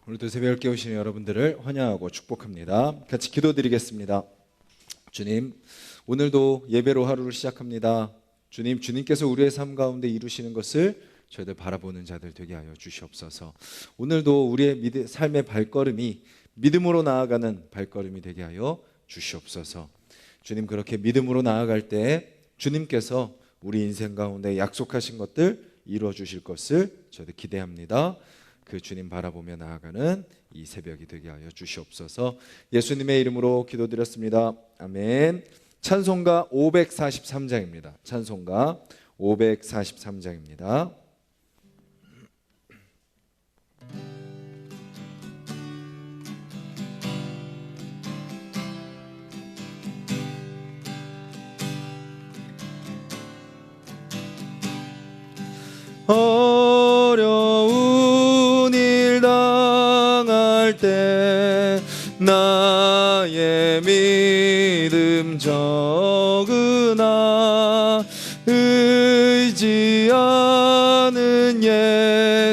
오늘도 새벽을 깨우시는 여러분들을 환영하고 축복합니다. 같이 기도드리겠습니다. 주님, 오늘도 예배로 하루를 시작합니다. 주님, 주님께서 우리의 삶 가운데 이루시는 것을 저희들 바라보는 자들 되게 하여 주시옵소서. 오늘도 우리의 삶의 발걸음이 믿음으로 나아가는 발걸음이 되게 하여 주시옵소서. 주님, 그렇게 믿음으로 나아갈 때 주님께서 우리 인생 가운데 약속하신 것들 이루어 주실 것을 저희들 기대합니다. 그 주님 바라보며 나아가는 이 새벽이 되게 하여 주시옵소서. 예수님의 이름으로 기도드렸습니다. 아멘. 찬송가 543장입니다. 찬송가 543장입니다. 어려운 일 당할 때 나의 믿음 적으나 의지하는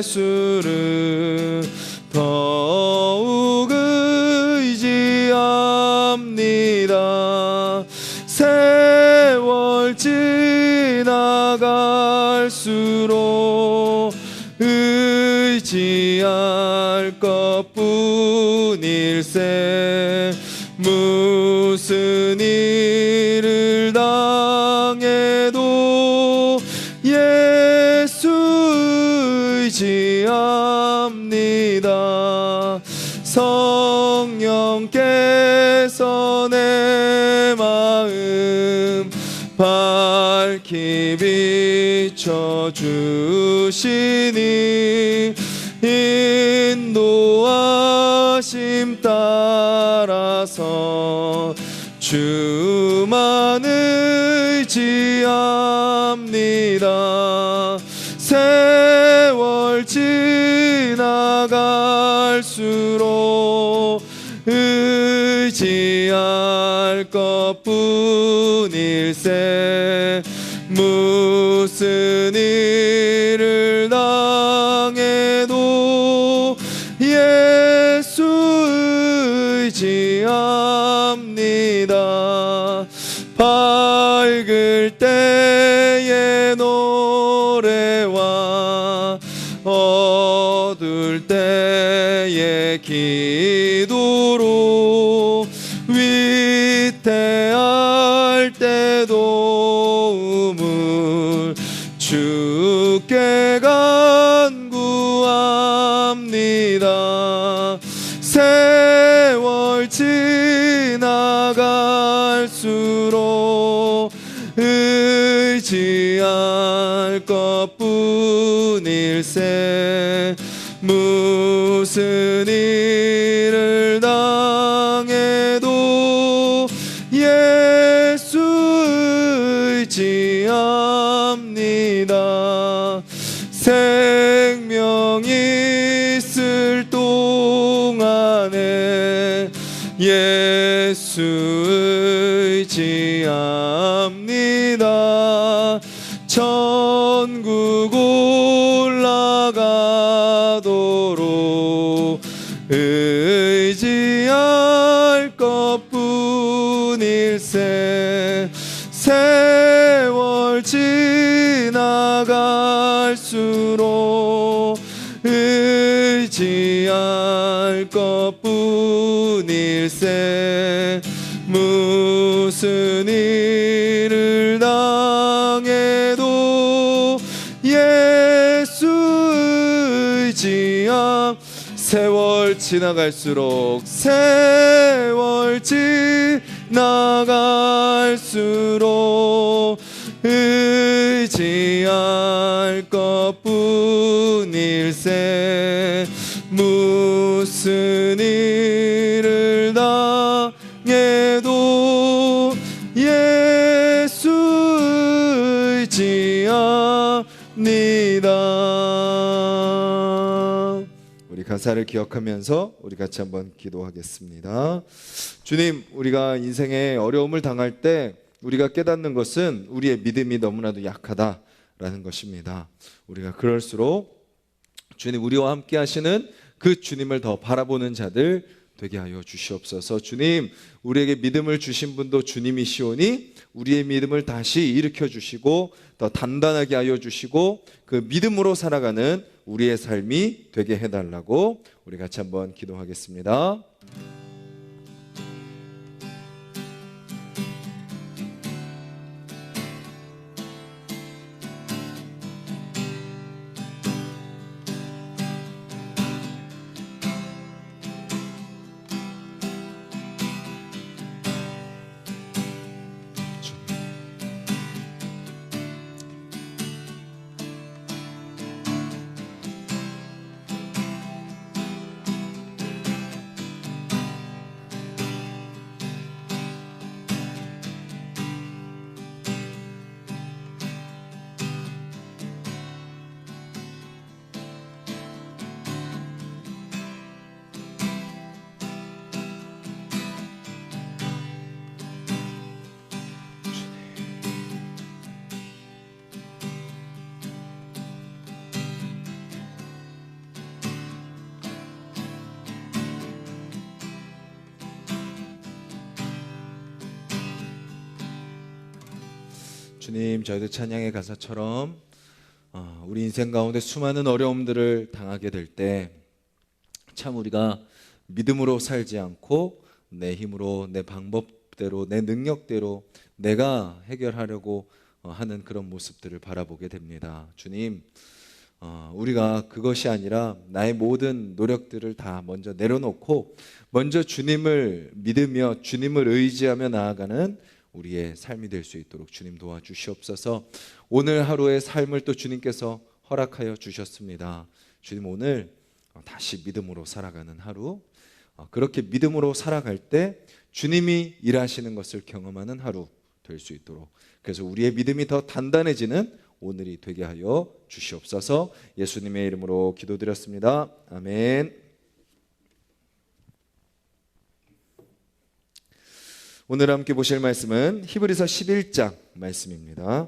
예수를 더욱 의지합니다. 세월 지나갈수록 의지할 것뿐일세. 무슨 일을 당해도 예수 의지합니다. 성령께서 내 마음 밝히 비춰주시니 인도하심 따라서 주만 의지합니다. 세월 지나갈수록 의지할 것뿐일세. 무슨 일을 당해도 예수 의지합니다. 밝을 때의 노래와 어두울 때의 기도로 위태할 때도 우물 주께 간구합니다. 세월 지나갈수록 의지할 것뿐일세. 무슨 일을 당해도 예수 의지합니다. 생명이 있을 동안에 예수 의지합니다. 천국 올라가도록 의지할 것뿐일세. 세월 지나갈수록 의지할 것뿐일세. 무슨 일을 당해도 예수 의지함. 세월 지나갈수록 세월 지나갈수록 의지할 것뿐일세. 무슨 일을 당해도 예수 의지합니다. 우리 가사를 기억하면서 우리 같이 한번 기도하겠습니다. 주님, 우리가 인생에 어려움을 당할 때 우리가 깨닫는 것은 우리의 믿음이 너무나도 약하다라는 것입니다. 우리가 그럴수록 주님, 우리와 함께 하시는 그 주님을 더 바라보는 자들 되게 하여 주시옵소서. 주님, 우리에게 믿음을 주신 분도 주님이시오니 우리의 믿음을 다시 일으켜 주시고 더 단단하게 하여 주시고 그 믿음으로 살아가는 우리의 삶이 되게 해달라고 우리 같이 한번 기도하겠습니다. 주님, 저희도 찬양의 가사처럼 우리 인생 가운데 수많은 어려움들을 당하게 될 때 참 우리가 믿음으로 살지 않고 내 힘으로, 내 방법대로, 내 능력대로 내가 해결하려고 하는 그런 모습들을 바라보게 됩니다. 주님, 우리가 그것이 아니라 나의 모든 노력들을 다 먼저 내려놓고 먼저 주님을 믿으며 주님을 의지하며 나아가는 우리의 삶이 될 수 있도록 주님 도와주시옵소서. 오늘 하루의 삶을 또 주님께서 허락하여 주셨습니다. 주님, 오늘 다시 믿음으로 살아가는 하루, 그렇게 믿음으로 살아갈 때 주님이 일하시는 것을 경험하는 하루 될 수 있도록, 그래서 우리의 믿음이 더 단단해지는 오늘이 되게 하여 주시옵소서. 예수님의 이름으로 기도드렸습니다. 아멘. 오늘 함께 보실 말씀은 히브리서 11장 말씀입니다.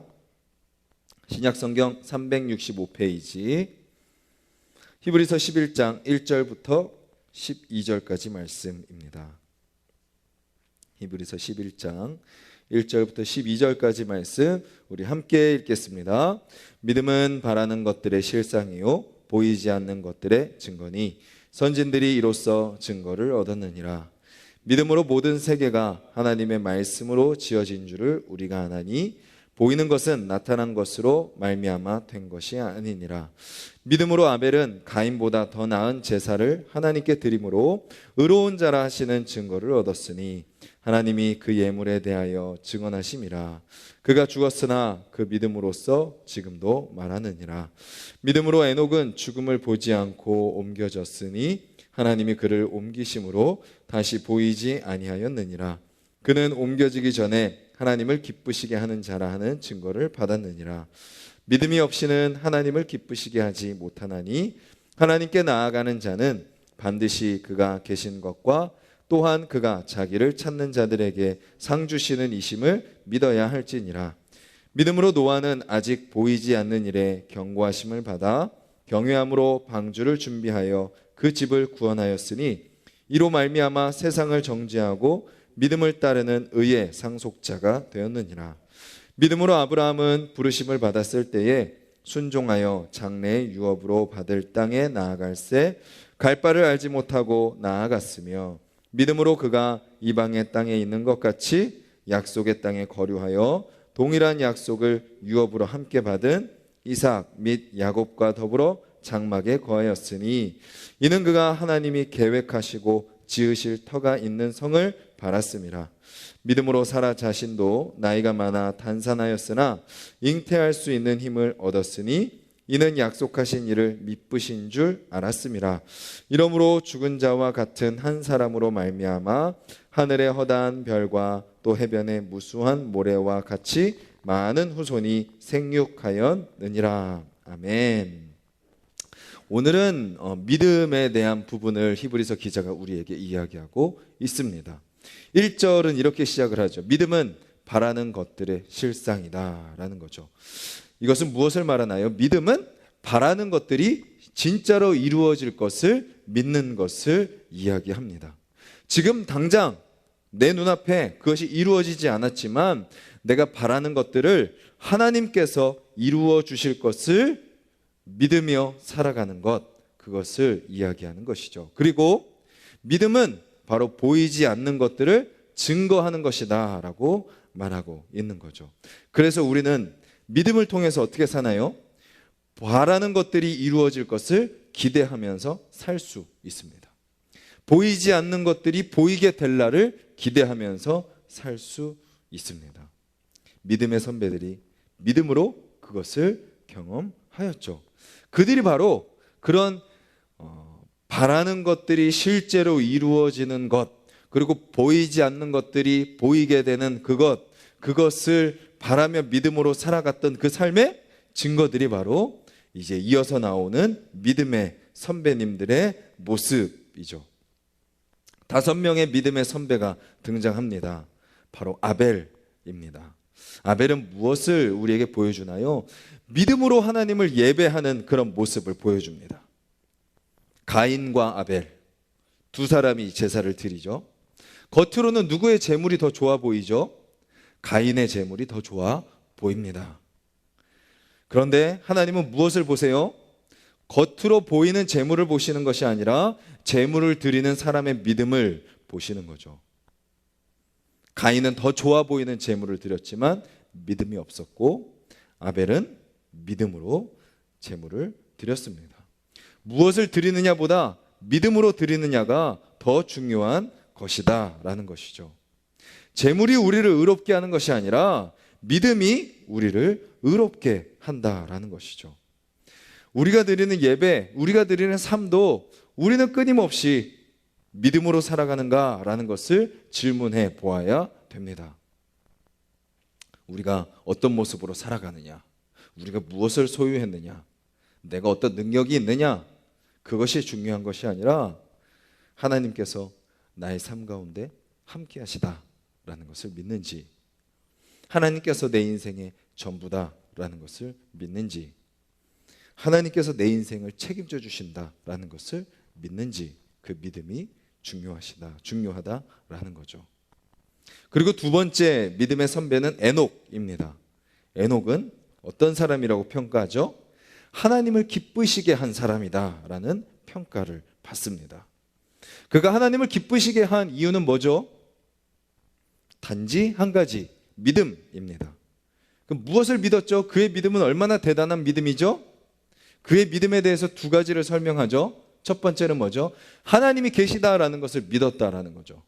신약성경 365페이지 히브리서 11장 1절부터 12절까지 말씀입니다. 히브리서 11장 1절부터 12절까지 말씀 우리 함께 읽겠습니다. 믿음은 바라는 것들의 실상이요 보이지 않는 것들의 증거니 선진들이 이로써 증거를 얻었느니라. 믿음으로 모든 세계가 하나님의 말씀으로 지어진 줄을 우리가 아나니 보이는 것은 나타난 것으로 말미암아 된 것이 아니니라. 믿음으로 아벨은 가인보다 더 나은 제사를 하나님께 드림으로 의로운 자라 하시는 증거를 얻었으니 하나님이 그 예물에 대하여 증언하심이라. 그가 죽었으나 그 믿음으로써 지금도 말하느니라. 믿음으로 에녹은 죽음을 보지 않고 옮겨졌으니 하나님이 그를 옮기심으로 다시 보이지 아니하였느니라. 그는 옮겨지기 전에 하나님을 기쁘시게 하는 자라 하는 증거를 받았느니라. 믿음이 없이는 하나님을 기쁘시게 하지 못하나니 하나님께 나아가는 자는 반드시 그가 계신 것과 또한 그가 자기를 찾는 자들에게 상 주시는 이심을 믿어야 할지니라. 믿음으로 노아는 아직 보이지 않는 일에 경고하심을 받아 경외함으로 방주를 준비하여 그 집을 구원하였으니 이로 말미암아 세상을 정죄하고 믿음을 따르는 의의 상속자가 되었느니라. 믿음으로 아브라함은 부르심을 받았을 때에 순종하여 장래의 유업으로 받을 땅에 나아갈새 갈 바를 알지 못하고 나아갔으며 믿음으로 그가 이방의 땅에 있는 것 같이 약속의 땅에 거류하여 동일한 약속을 유업으로 함께 받은 이삭 및 야곱과 더불어 장막에 거하였으니 이는 그가 하나님이 계획하시고 지으실 터가 있는 성을 바랐음이라. 믿음으로 사라 자신도 나이가 많아 단산하였으나 잉태할 수 있는 힘을 얻었으니 이는 약속하신 이를 미쁘신 줄 알았음이라. 이러므로 죽은 자와 같은 한 사람으로 말미암아 하늘의 허다한 별과 또 해변의 무수한 모래와 같이 많은 후손이 생육하였느니라. 아멘. 오늘은 믿음에 대한 부분을 히브리서 기자가 우리에게 이야기하고 있습니다. 1절은 이렇게 시작을 하죠. 믿음은 바라는 것들의 실상이다 라는 거죠. 이것은 무엇을 말하나요? 믿음은 바라는 것들이 진짜로 이루어질 것을 믿는 것을 이야기합니다. 지금 당장 내 눈앞에 그것이 이루어지지 않았지만 내가 바라는 것들을 하나님께서 이루어 주실 것을 믿으며 살아가는 것, 그것을 이야기하는 것이죠. 그리고 믿음은 바로 보이지 않는 것들을 증거하는 것이다 라고 말하고 있는 거죠. 그래서 우리는 믿음을 통해서 어떻게 사나요? 바라는 것들이 이루어질 것을 기대하면서 살 수 있습니다. 보이지 않는 것들이 보이게 될 날을 기대하면서 살 수 있습니다. 믿음의 선배들이 믿음으로 그것을 경험하였죠. 그들이 바로 그런 바라는 것들이 실제로 이루어지는 것, 그리고 보이지 않는 것들이 보이게 되는 그것을 바라며 믿음으로 살아갔던 그 삶의 증거들이 바로 이제 이어서 나오는 믿음의 선배님들의 모습이죠. 5명의 믿음의 선배가 등장합니다. 바로 아벨입니다. 아벨은 무엇을 우리에게 보여주나요? 믿음으로 하나님을 예배하는 그런 모습을 보여줍니다. 가인과 아벨 두 사람이 제사를 드리죠. 겉으로는 누구의 제물이 더 좋아 보이죠? 가인의 제물이 더 좋아 보입니다. 그런데 하나님은 무엇을 보세요? 겉으로 보이는 제물을 보시는 것이 아니라 제물을 드리는 사람의 믿음을 보시는 거죠. 가인은 더 좋아 보이는 제물을 드렸지만 믿음이 없었고 아벨은 믿음으로 제물을 드렸습니다. 무엇을 드리느냐보다 믿음으로 드리느냐가 더 중요한 것이다 라는 것이죠. 제물이 우리를 의롭게 하는 것이 아니라 믿음이 우리를 의롭게 한다라는 것이죠. 우리가 드리는 예배, 우리가 드리는 삶도 우리는 끊임없이 믿음으로 살아가는가라는 것을 질문해 보아야 됩니다. 우리가 어떤 모습으로 살아가느냐, 우리가 무엇을 소유했느냐, 내가 어떤 능력이 있느냐, 그것이 중요한 것이 아니라 하나님께서 나의 삶 가운데 함께 하시다라는 것을 믿는지, 하나님께서 내 인생의 전부다라는 것을 믿는지, 하나님께서 내 인생을 책임져 주신다라는 것을 믿는지, 그 믿음이 중요하다라는 거죠. 그리고 두 번째 믿음의 선배는 에녹입니다. 에녹은 어떤 사람이라고 평가하죠? 하나님을 기쁘시게 한 사람이다라는 평가를 받습니다. 그가 하나님을 기쁘시게 한 이유는 뭐죠? 단지 한 가지, 믿음입니다. 그럼 무엇을 믿었죠? 그의 믿음은 얼마나 대단한 믿음이죠? 그의 믿음에 대해서 두 가지를 설명하죠. 첫 번째는 뭐죠? 하나님이 계시다라는 것을 믿었다라는 거죠.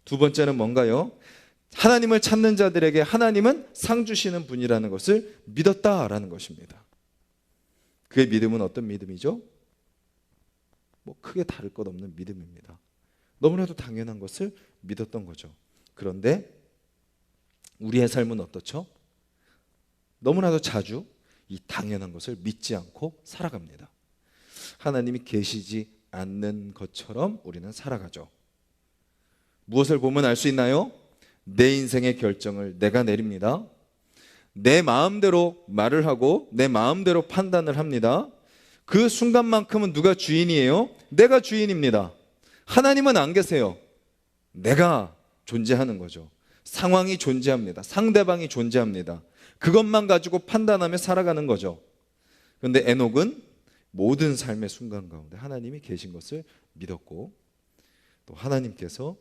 두 번째는 뭔가요? 하나님을 찾는 자들에게 하나님은 상 주시는 분이라는 것을 믿었다라는 것입니다. 그의 믿음은 어떤 믿음이죠? 크게 다를 것 없는 믿음입니다. 너무나도 당연한 것을 믿었던 거죠. 그런데 우리의 삶은 어떻죠? 너무나도 자주 이 당연한 것을 믿지 않고 살아갑니다. 하나님이 계시지 않는 것처럼 우리는 살아가죠. 무엇을 보면 알 수 있나요? 내 인생의 결정을 내가 내립니다. 내 마음대로 말을 하고 내 마음대로 판단을 합니다. 그 순간만큼은 누가 주인이에요? 내가 주인입니다. 하나님은 안 계세요. 내가 존재하는 거죠. 상황이 존재합니다. 상대방이 존재합니다. 그것만 가지고 판단하며 살아가는 거죠. 그런데 에녹은 모든 삶의 순간 가운데 하나님이 계신 것을 믿었고, 또 하나님께서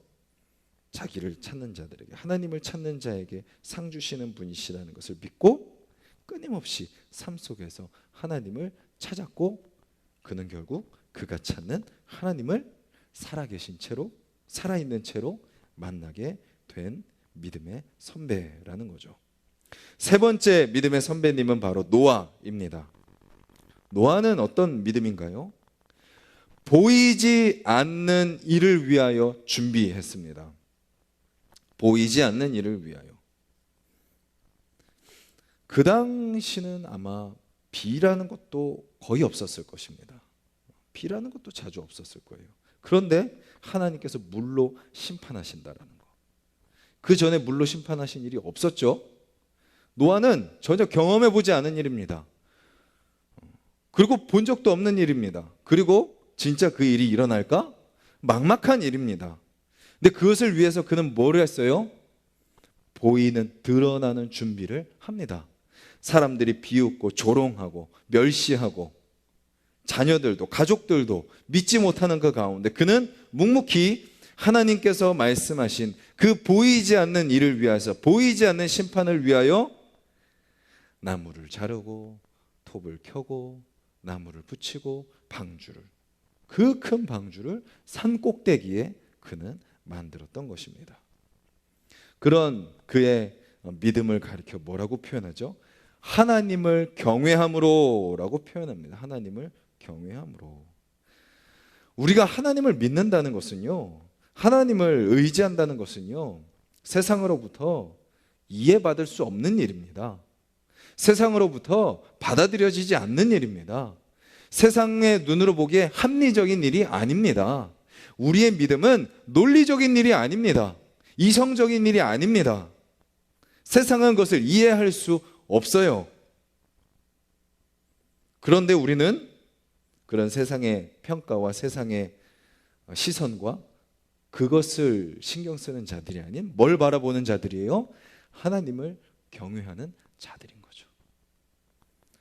자기를 찾는 자들에게, 하나님을 찾는 자에게 상 주시는 분이시라는 것을 믿고 끊임없이 삶 속에서 하나님을 찾았고, 그는 결국 그가 찾는 하나님을 살아계신 채로, 살아있는 채로 만나게 된 믿음의 선배라는 거죠. 세 번째 믿음의 선배님은 바로 노아입니다. 노아는 어떤 믿음인가요? 보이지 않는 일을 위하여 준비했습니다. 보이지 않는 일을 위하여. 그 당시는 아마 비라는 것도 거의 없었을 것입니다. 비라는 것도 자주 없었을 거예요. 그런데 하나님께서 물로 심판하신다라는 거. 그 전에 물로 심판하신 일이 없었죠. 노아는 전혀 경험해 보지 않은 일입니다. 그리고 본 적도 없는 일입니다. 그리고 진짜 그 일이 일어날까? 막막한 일입니다. 근데 그것을 위해서 그는 뭘 했어요? 보이는, 드러나는 준비를 합니다. 사람들이 비웃고 조롱하고 멸시하고 자녀들도 가족들도 믿지 못하는 그 가운데 그는 묵묵히 하나님께서 말씀하신 그 보이지 않는 일을 위해서, 보이지 않는 심판을 위하여 나무를 자르고 톱을 켜고 나무를 붙이고 방주를, 그 큰 방주를 산 꼭대기에 그는 만들었던 것입니다. 그런 그의 믿음을 가리켜 뭐라고 표현하죠? 하나님을 경외함으로 라고 표현합니다. 하나님을 경외함으로. 우리가 하나님을 믿는다는 것은요, 하나님을 의지한다는 것은요, 세상으로부터 이해받을 수 없는 일입니다. 세상으로부터 받아들여지지 않는 일입니다. 세상의 눈으로 보기에 합리적인 일이 아닙니다. 우리의 믿음은 논리적인 일이 아닙니다. 이성적인 일이 아닙니다. 세상은 그것을 이해할 수 없어요. 그런데 우리는 그런 세상의 평가와 세상의 시선과 그것을 신경 쓰는 자들이 아닌 뭘 바라보는 자들이에요? 하나님을 경외하는 자들인 거죠.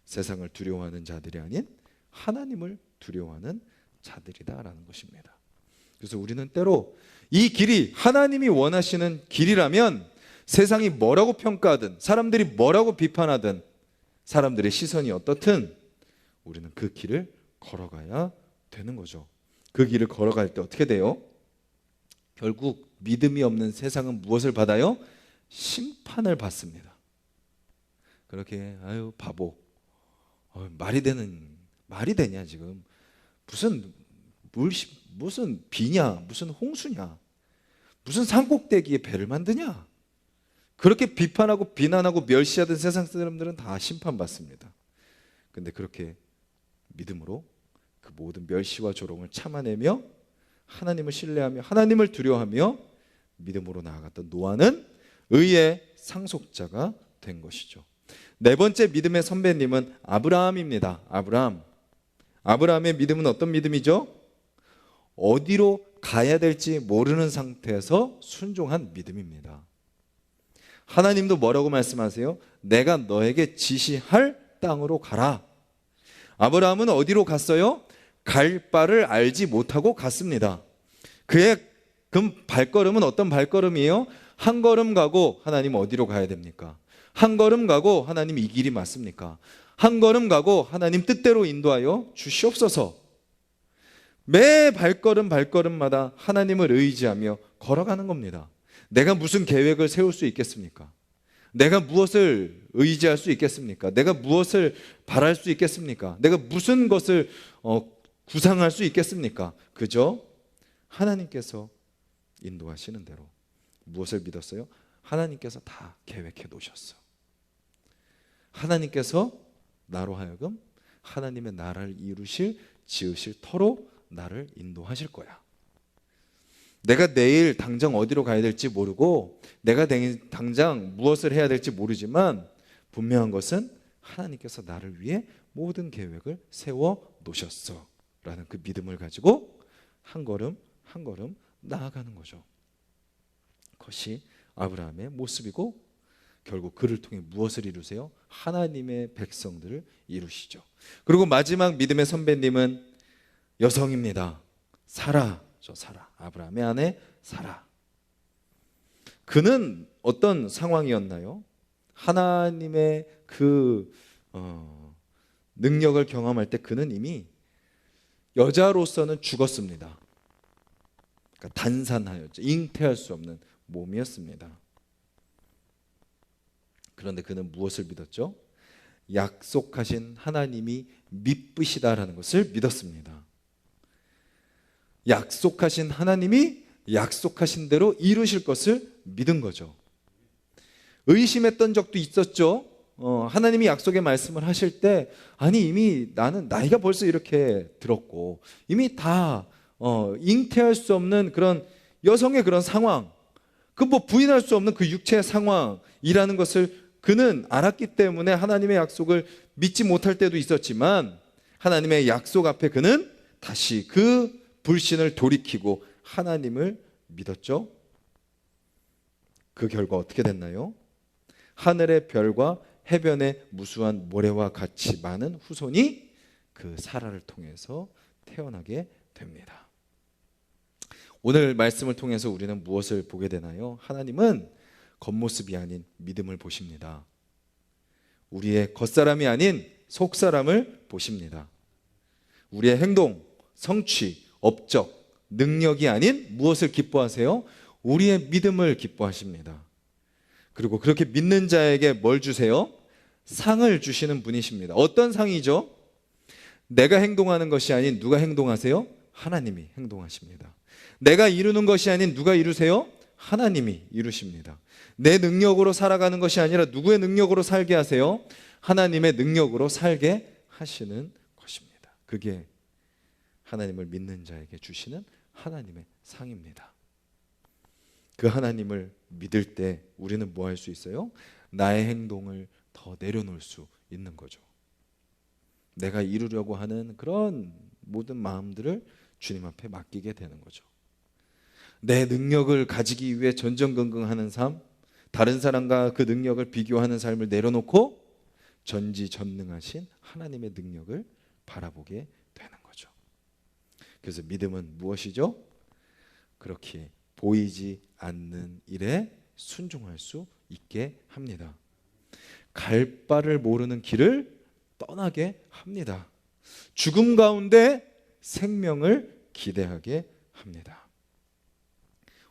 세상을 두려워하는 자들이 아닌 하나님을 두려워하는 자들이다라는 것입니다. 그래서 우리는 때로 이 길이 하나님이 원하시는 길이라면 세상이 뭐라고 평가하든 사람들이 뭐라고 비판하든 사람들의 시선이 어떻든 우리는 그 길을 걸어가야 되는 거죠. 그 길을 걸어갈 때 어떻게 돼요? 결국 믿음이 없는 세상은 무엇을 받아요? 심판을 받습니다. 그렇게 아유 바보, 말이 되냐 지금, 무슨 비냐, 무슨 홍수냐, 무슨 산꼭대기에 배를 만드냐, 그렇게 비판하고 비난하고 멸시하던 세상 사람들은 다 심판받습니다. 근데 그렇게 믿음으로 그 모든 멸시와 조롱을 참아내며 하나님을 신뢰하며 하나님을 두려워하며 믿음으로 나아갔던 노아는 의의 상속자가 된 것이죠. 네 번째 믿음의 선배님은 아브라함입니다. 아브라함의 믿음은 어떤 믿음이죠? 어디로 가야 될지 모르는 상태에서 순종한 믿음입니다. 하나님도 뭐라고 말씀하세요? 내가 너에게 지시할 땅으로 가라. 아브라함은 어디로 갔어요? 갈 바를 알지 못하고 갔습니다. 그의 그 발걸음은 어떤 발걸음이에요? 한 걸음 가고 하나님 어디로 가야 됩니까? 한 걸음 가고 하나님 이 길이 맞습니까? 한 걸음 가고 하나님 뜻대로 인도하여 주시옵소서. 매 발걸음마다 하나님을 의지하며 걸어가는 겁니다. 내가 무슨 계획을 세울 수 있겠습니까? 내가 무엇을 의지할 수 있겠습니까? 내가 무엇을 바랄 수 있겠습니까? 내가 무슨 것을 구상할 수 있겠습니까? 그저 하나님께서 인도하시는 대로. 무엇을 믿었어요? 하나님께서 다 계획해 놓으셨어. 하나님께서 나로 하여금 하나님의 나라를 이루실, 지으실 터로 나를 인도하실 거야. 내가 내일 당장 어디로 가야 될지 모르고 내가 당장 무엇을 해야 될지 모르지만 분명한 것은 하나님께서 나를 위해 모든 계획을 세워 놓으셨어 라는 그 믿음을 가지고 한 걸음 한 걸음 나아가는 거죠. 그것이 아브라함의 모습이고 결국 그를 통해 무엇을 이루세요? 하나님의 백성들을 이루시죠. 그리고 마지막 믿음의 선배님은 여성입니다. 사라. 아브라함의 아내 사라. 그는 어떤 상황이었나요? 하나님의 그 능력을 경험할 때 그는 이미 여자로서는 죽었습니다. 그러니까 단산하였죠. 잉태할 수 없는 몸이었습니다. 그런데 그는 무엇을 믿었죠? 약속하신 하나님이 미쁘시다라는 것을 믿었습니다. 약속하신 하나님이 약속하신 대로 이루실 것을 믿은 거죠. 의심했던 적도 있었죠. 하나님이 약속의 말씀을 하실 때 아니 이미 나는 나이가 벌써 이렇게 들었고 이미 다 잉태할 수 없는 그런 여성의 그런 상황, 그 뭐 부인할 수 없는 그 육체의 상황이라는 것을 그는 알았기 때문에 하나님의 약속을 믿지 못할 때도 있었지만 하나님의 약속 앞에 그는 다시 그 불신을 돌이키고 하나님을 믿었죠. 그 결과 어떻게 됐나요? 하늘의 별과 해변의 무수한 모래와 같이 많은 후손이 그 사라를 통해서 태어나게 됩니다. 오늘 말씀을 통해서 우리는 무엇을 보게 되나요? 하나님은 겉모습이 아닌 믿음을 보십니다. 우리의 겉사람이 아닌 속사람을 보십니다. 우리의 행동, 성취, 업적, 능력이 아닌 무엇을 기뻐하세요? 우리의 믿음을 기뻐하십니다. 그리고 그렇게 믿는 자에게 뭘 주세요? 상을 주시는 분이십니다. 어떤 상이죠? 내가 행동하는 것이 아닌 누가 행동하세요? 하나님이 행동하십니다. 내가 이루는 것이 아닌 누가 이루세요? 하나님이 이루십니다. 내 능력으로 살아가는 것이 아니라 누구의 능력으로 살게 하세요? 하나님의 능력으로 살게 하시는 것입니다. 그게 하나님을 믿는 자에게 주시는 하나님의 상입니다. 그 하나님을 믿을 때 우리는 뭐 할 수 있어요? 나의 행동을 더 내려놓을 수 있는 거죠. 내가 이루려고 하는 그런 모든 마음들을 주님 앞에 맡기게 되는 거죠. 내 능력을 가지기 위해 전전긍긍하는 삶, 다른 사람과 그 능력을 비교하는 삶을 내려놓고 전지전능하신 하나님의 능력을 바라보게 되는 거죠. 그래서 믿음은 무엇이죠? 그렇게 보이지 않는 일에 순종할 수 있게 합니다. 갈 바를 모르는 길을 떠나게 합니다. 죽음 가운데 생명을 기대하게 합니다.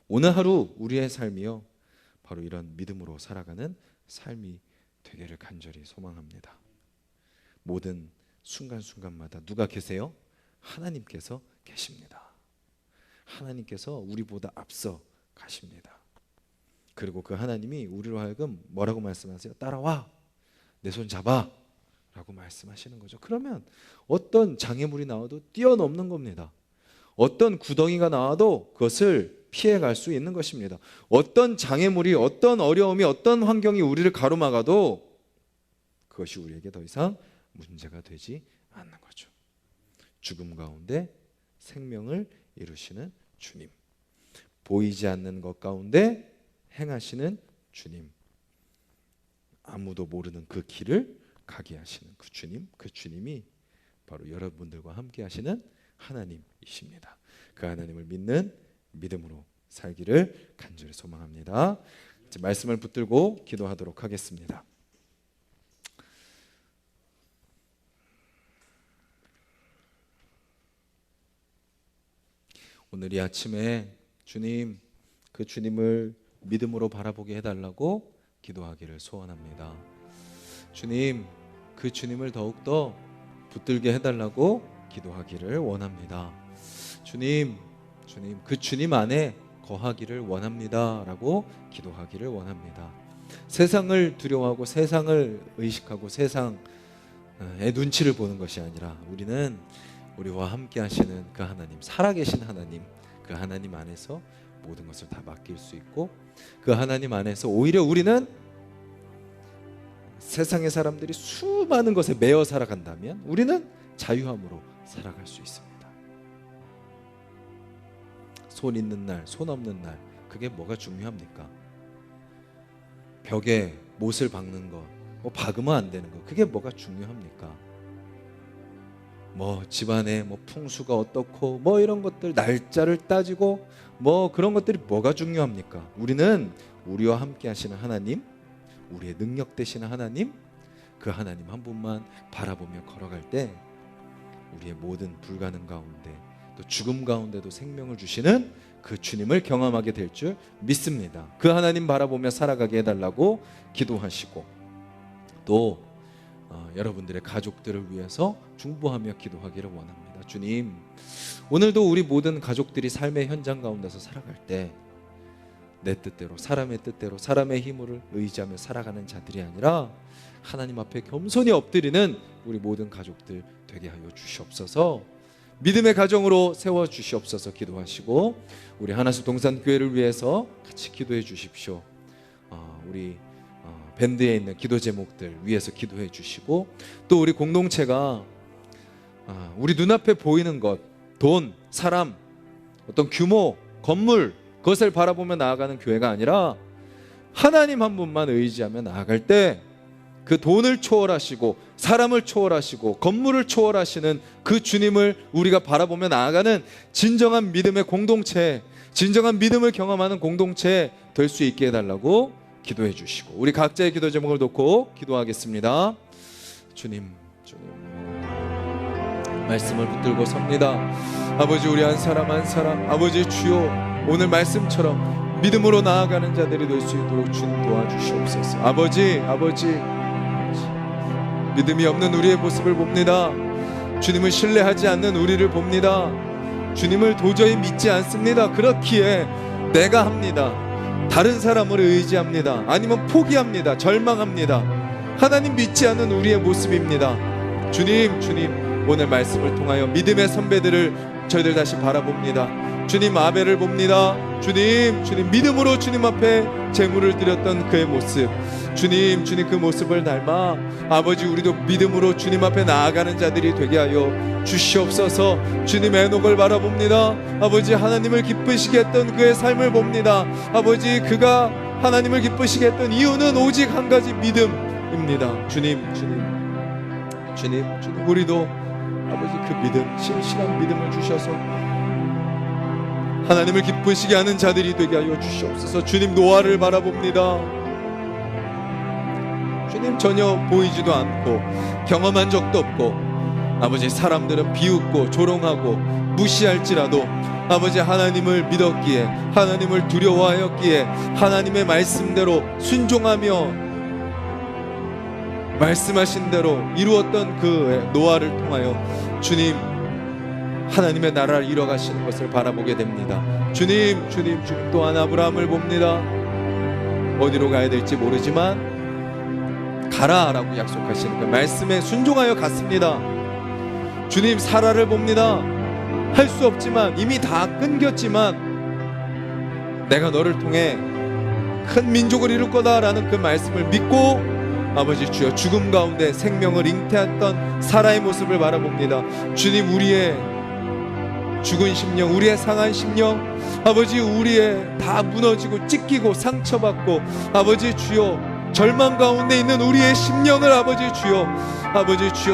오늘 하루 우리의 삶이요, 바로 이런 믿음으로 살아가는 삶이 되기를 간절히 소망합니다. 모든 순간순간마다 누가 계세요? 하나님께서 계십니다. 하나님께서 우리보다 앞서 가십니다. 그리고 그 하나님이 우리로 하여금 뭐라고 말씀하세요? 따라와, 내 손 잡아 라고 말씀하시는 거죠. 그러면 어떤 장애물이 나와도 뛰어넘는 겁니다. 어떤 구덩이가 나와도 그것을 피해갈 수 있는 것입니다. 어떤 장애물이, 어떤 어려움이, 어떤 환경이 우리를 가로막아도 그것이 우리에게 더 이상 문제가 되지 않는 거죠. 죽음 가운데 생명을 이루시는 주님, 보이지 않는 것 가운데 행하시는 주님, 아무도 모르는 그 길을 가게 하시는 그 주님, 그 주님이 바로 여러분들과 함께 하시는 하나님이십니다. 그 하나님을 믿는 믿음으로 살기를 간절히 소망합니다. 이제 말씀을 붙들고 기도하도록 하겠습니다. 오늘 이 아침에 주님, 그 주님을 믿음으로 바라보게 해달라고 기도하기를 소원합니다. 주님, 그 주님을 더욱더 붙들게 해달라고 기도하기를 원합니다. 주님, 그 주님 안에 거하기를 원합니다 라고 기도하기를 원합니다. 세상을 두려워하고 세상을 의식하고 세상의 눈치를 보는 것이 아니라 우리는 우리와 함께 하시는 그 하나님, 살아계신 하나님, 그 하나님 안에서 모든 것을 다 맡길 수 있고, 그 하나님 안에서 오히려 우리는 세상의 사람들이 수많은 것에 매여 살아간다면 우리는 자유함으로 살아갈 수 있습니다. 손 있는 날, 손 없는 날, 그게 뭐가 중요합니까? 벽에 못을 박는 것, 박으면 안 되는 것, 그게 뭐가 중요합니까? 집안에 풍수가 어떻고 이런 것들, 날짜를 따지고 그런 것들이 뭐가 중요합니까? 우리는 우리와 함께 하시는 하나님, 우리의 능력 되시는 하나님, 그 하나님 한 분만 바라보며 걸어갈 때 우리의 모든 불가능 가운데 또 죽음 가운데도 생명을 주시는 그 주님을 경험하게 될 줄 믿습니다. 그 하나님 바라보며 살아가게 해달라고 기도하시고, 또 여러분들의 가족들을 위해서 중보하며 기도하기를 원합니다. 주님, 오늘도 우리 모든 가족들이 삶의 현장 가운데서 살아갈 때 내 뜻대로, 사람의 뜻대로, 사람의 힘을 의지하며 살아가는 자들이 아니라 하나님 앞에 겸손히 엎드리는 우리 모든 가족들 되게 하여 주시옵소서. 믿음의 가정으로 세워주시옵소서 기도하시고, 우리 하나수 동산교회를 위해서 같이 기도해 주십시오. 우리 밴드에 있는 기도 제목들 위해서 기도해 주시고, 또 우리 공동체가 우리 눈앞에 보이는 것, 돈, 사람, 어떤 규모, 건물, 그것을 바라보며 나아가는 교회가 아니라 하나님 한 분만 의지하며 나아갈 때 그 돈을 초월하시고 사람을 초월하시고 건물을 초월하시는 그 주님을 우리가 바라보며 나아가는 진정한 믿음의 공동체, 진정한 믿음을 경험하는 공동체 될 수 있게 해달라고 기도해 주시고, 우리 각자의 기도 제목을 놓고 기도하겠습니다. 주님 말씀을 붙들고 섭니다. 아버지, 우리 한 사람 한 사람, 아버지 주여, 오늘 말씀처럼 믿음으로 나아가는 자들이 될 수 있도록 주님 도와주시옵소서. 아버지, 믿음이 없는 우리의 모습을 봅니다. 주님을 신뢰하지 않는 우리를 봅니다. 주님을 도저히 믿지 않습니다. 그렇기에 내가 합니다. 다른 사람을 의지합니다. 아니면 포기합니다. 절망합니다. 하나님 믿지 않는 우리의 모습입니다. 주님, 오늘 말씀을 통하여 믿음의 선배들을 저희들 다시 바라봅니다. 주님, 아벨을 봅니다. 주님 믿음으로 주님 앞에 제물을 드렸던 그의 모습, 주님 그 모습을 닮아 아버지, 우리도 믿음으로 주님 앞에 나아가는 자들이 되게 하여 주시옵소서. 주님, 에녹을 바라봅니다. 아버지, 하나님을 기쁘시게 했던 그의 삶을 봅니다. 아버지, 그가 하나님을 기쁘시게 했던 이유는 오직 한 가지, 믿음입니다. 주님, 우리도 아버지 그 믿음, 신실한 믿음을 주셔서 하나님을 기쁘시게 하는 자들이 되게 하여 주시옵소서. 주님, 노아를 바라봅니다. 주님, 전혀 보이지도 않고 경험한 적도 없고 아버지, 사람들은 비웃고 조롱하고 무시할지라도 아버지, 하나님을 믿었기에, 하나님을 두려워하였기에 하나님의 말씀대로 순종하며 말씀하신 대로 이루었던 그 노아를 통하여 주님 하나님의 나라를 이뤄가시는 것을 바라보게 됩니다. 주님 또한 아브라함을 봅니다. 어디로 가야 될지 모르지만 가라라고 약속하시는 그 말씀에 순종하여 갔습니다. 주님, 사라를 봅니다. 할 수 없지만, 이미 다 끊겼지만 내가 너를 통해 큰 민족을 이룰 거다라는 그 말씀을 믿고 아버지 주여, 죽음 가운데 생명을 잉태했던 사라의 모습을 바라봅니다. 주님, 우리의 죽은 심령, 우리의 상한 심령, 아버지, 우리의 다 무너지고 찢기고 상처받고 아버지 주여 절망 가운데 있는 우리의 심령을 아버지 주여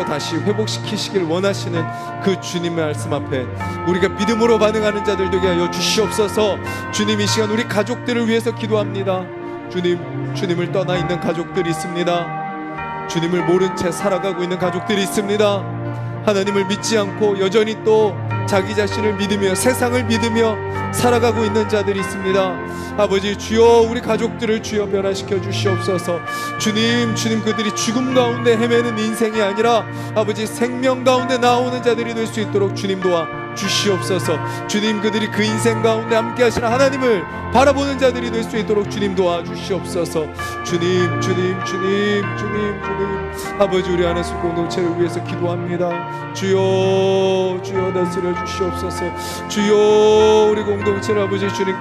다시 회복시키시길 원하시는 그 주님의 말씀 앞에 우리가 믿음으로 반응하는 자들 되게 하여 주시옵소서. 주님, 이 시간 우리 가족들을 위해서 기도합니다. 주님을 떠나 있는 가족들이 있습니다. 주님을 모른 채 살아가고 있는 가족들이 있습니다. 하나님을 믿지 않고 여전히 또 자기 자신을 믿으며 세상을 믿으며 살아가고 있는 자들이 있습니다. 아버지 주여, 우리 가족들을 주여 변화시켜 주시옵소서. 주님 그들이 죽음 가운데 헤매는 인생이 아니라 아버지 생명 가운데 나오는 자들이 될 수 있도록 주님 도와 주시옵소서. 주님, 그들이 그 인생 가운데 함께 하시는 하나님을 바라보는 자들이 될 수 있도록 주님 도와 주시옵소서. 주님 아버지, 우리 안에서 공동체를 위해서 기도합니다. 주여 다스려 주시옵소서. 주여, 우리 공동체를 아버지 주님